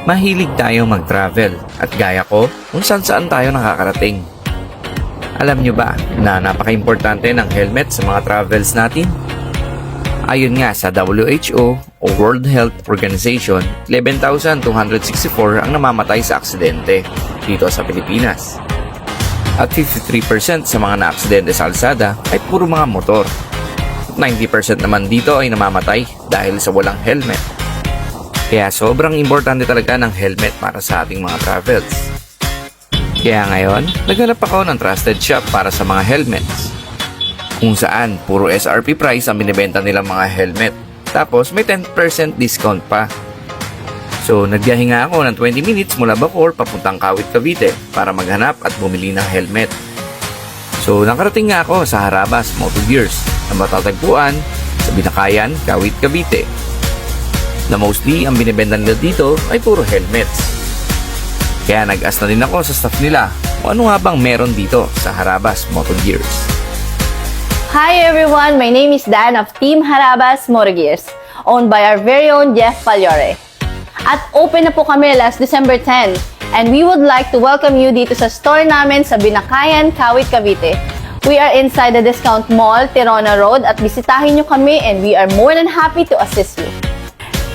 Mahilig tayo mag-travel at gaya ko kung saan tayo nakakarating. Alam nyo ba na napaka-importante ng helmet sa mga travels natin? Ayon nga sa WHO o World Health Organization, 11,264 ang namamatay sa aksidente dito sa Pilipinas. At 53% sa mga na-aksidente sa kalsada ay puro mga motor. 90% naman dito ay namamatay dahil sa walang helmet. Kaya sobrang importante talaga ng helmet para sa ating mga travels. Kaya ngayon, naghanap ako ng trusted shop para sa mga helmets. Kung saan, puro SRP price ang binibenta nilang mga helmet. Tapos may 10% discount pa. So, nagbiyahe nga ako ng 20 minutes mula Bacoor papuntang Kawit, Cavite para maghanap at bumili ng helmet. So, nakarating nga ako sa Harabas Moto Gears na matatagpuan sa Binakayan, Kawit, Cavite. Na mostly ang binibenta nila dito ay puro helmets. Kaya nag-ask na din ako sa staff nila kung ano nga bang meron dito sa Harabas Moto Gears. Hi everyone, my name is Dan of Team Harabas Motor Gears, owned by our very own Jeff Palyore. At open na po kami last December 10, and we would like to welcome you dito sa store namin sa Binakayan, Kawit, Cavite. We are inside the Discount Mall, Tirona Road, at bisitahin nyo kami and we are more than happy to assist you.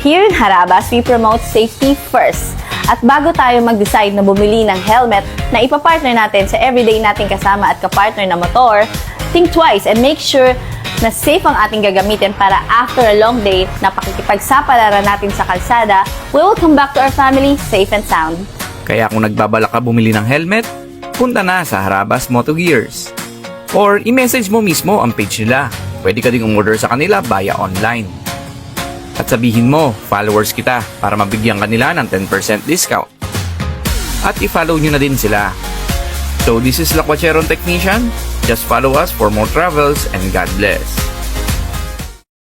Here in Harabas, we promote safety first. At bago tayo mag-decide na bumili ng helmet na ipapartner natin sa everyday nating kasama at kapartner na motor, think twice and make sure na safe ang ating gagamitin para after a long day na pakikipagsapalaran natin sa kalsada, we will come back to our family safe and sound. Kaya kung nagbabalak ka bumili ng helmet, punta na sa Harabas Moto Gears. Or i-message mo mismo ang page nila. Pwede ka ding umorder sa kanila via online. At sabihin mo, followers kita para mabigyan kanila ng 10% discount. At i-follow nyo na din sila. So this is Laquacheron Technician. Just follow us for more travels and God bless.